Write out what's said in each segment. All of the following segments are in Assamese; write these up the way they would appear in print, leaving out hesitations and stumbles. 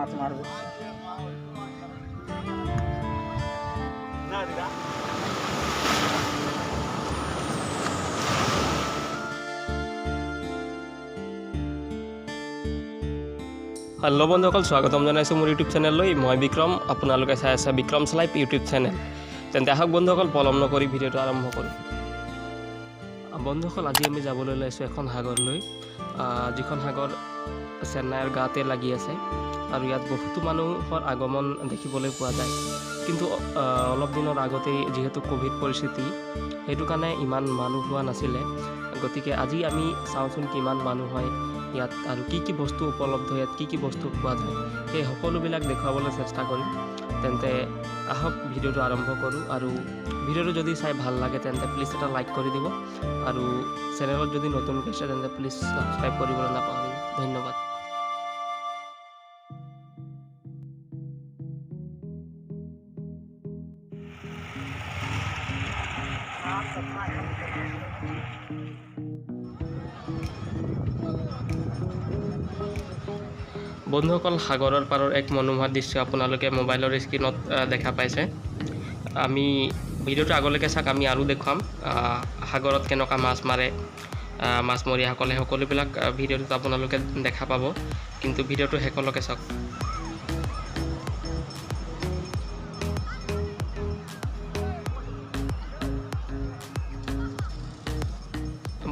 মাছ মাৰবে हेलो बंधुসকল स्वागतम জানাইছোঁ মোৰ ইউটিউব চেনেললৈ মই বিক্ৰম আপোনালোকে চাই আছে বিক্ৰমছ লাইফ ইউটিউব চেনেল তেন্তে আহক বন্ধুসকল পলম নকৰি ভিডিঅ'টো আৰম্ভ কৰোঁ বন্ধুসকল আজি আমি যাবলৈ ওলাইছোঁ এখন সাগৰলৈ যিখন সাগৰ চেন্নাইৰ গাতে লাগি আছে আৰু ইয়াত বহুতো মানুহৰ আগমন দেখিবলৈ পোৱা যায় কিন্তু অলপ দিনৰ আগতেই যেহেতু কোভিড পৰিস্থিতি সেইটো কাৰণে ইমান মানুহ হোৱা নাছিলে গতিকে আজি আমি চাওঁচোন কিমান মানুহ হয় ইয়াত আৰু কি বস্তু উপলব্ধ ইয়াত কি বস্তু পোৱা যায় সেই সকলোবিলাক দেখুৱাবলৈ চেষ্টা কৰিম তেন্তে আহক ভিডিঅ'টো আৰম্ভ কৰোঁ আৰু ভিডিঅ'টো যদি চাই ভাল লাগে তেন্তে প্লিজ এটা লাইক কৰি দিব আৰু চেনেলত যদি নতুন আছে তেন্তে প্লিজ সাবস্ক্ৰাইব কৰিবলৈ নাপাহৰিব ধন্যবাদ বন্ধুসকল সাগৰৰ পাৰৰ এক মনোমোহা দৃশ্য আপোনালোকে মোবাইলৰ স্ক্ৰীনত দেখা পাইছে আমি ভিডিঅ'টো আগলৈকে চাওক আমি আৰু দেখুৱাম সাগৰত কেনেকুৱা মাছ মাৰে মাছমৰীয়াসকলে সকলোবিলাক ভিডিঅ'টোত আপোনালোকে দেখা পাব কিন্তু ভিডিঅ'টো শেষলৈকে চাওক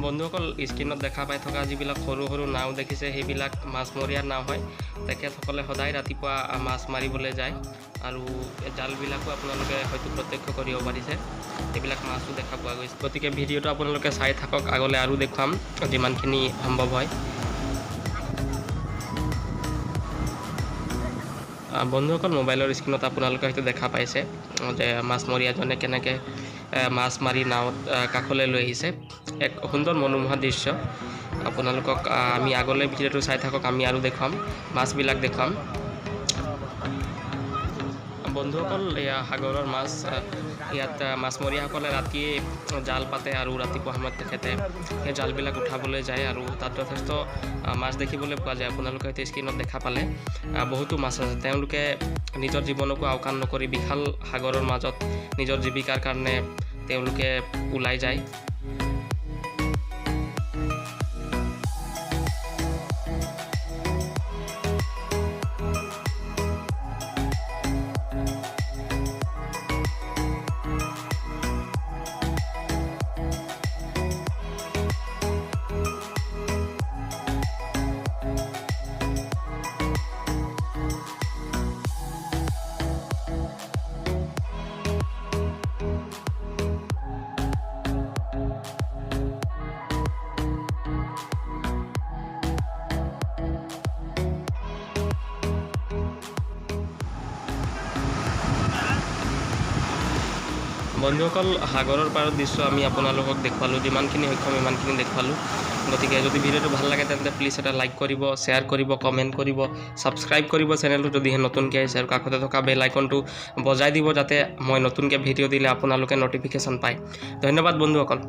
বন্ধুসকল স্ক্ৰীনত দেখা পাই থকা যিবিলাক সৰু সৰু নাও দেখিছে সেইবিলাক মাছমৰীয়াৰ নাও হয় তেখেতসকলে সদায় ৰাতিপুৱা মাছ মাৰিবলৈ যায় আৰু জালবিলাকো আপোনালোকে হয়তো প্ৰত্যক্ষ কৰিব পাৰিছে এইবিলাক মাছো দেখা পোৱা গৈছে গতিকে ভিডিঅ'টো আপোনালোকে চাই থাকক আগলৈ আৰু দেখুৱাম যিমানখিনি সম্ভৱ হয় বন্ধুসকল মোবাইলৰ স্ক্ৰীনত আপোনালোকে হয়তো দেখা পাইছে যে মাছমৰীয়াজনে কেনেকৈ মাছ মাৰি নাৱত কাষলৈ লৈ আহিছে এক সুন্দৰ মনোমোহা দৃশ্য আপোনালোকক আমি আগলৈ ভিডিঅ'টো চাই থাকক আমি আৰু দেখুৱাম মাছবিলাক দেখুৱাম বন্ধুসকল এয়া সাগৰৰ মাছ ইয়াত মাছমৰীয়াসকলে ৰাতিয়ে জাল পাতে আৰু ৰাতিপুৱা সময়ত তেখেতে সেই জালবিলাক উঠাবলৈ যায় আৰু তাত যথেষ্ট মাছ দেখিবলৈ পোৱা যায় আপোনালোকে হয়তো স্ক্ৰীনত দেখা পালে বহুতো মাছ আছে তেওঁলোকে নিজৰ জীৱনকো আওকাণ নকৰি বিশাল সাগৰৰ মাজত নিজৰ জীৱিকাৰ কাৰণে তেওঁলোকে ওলাই যায় বন্ধুসকল সাগৰৰ পাৰৰ দৃশ্য আমি আপোনালোকক দেখুৱালোঁ যিমানখিনি সক্ষম ইমানখিনি দেখুৱালোঁ গতিকে যদি ভিডিঅ'টো ভাল লাগে তেন্তে প্লিজ এটা লাইক কৰিব শ্বেয়াৰ কৰিব কমেণ্ট কৰিব ছাবস্ক্ৰাইব কৰিব চেনেলটো যদিহে নতুনকৈ আহিছে আৰু কাষতে থকা বেল আইকনটো বজাই দিব যাতে মই নতুনকৈ ভিডিঅ' দিলে আপোনালোকে ন'টিফিকেশ্যন পায় ধন্যবাদ বন্ধুসকল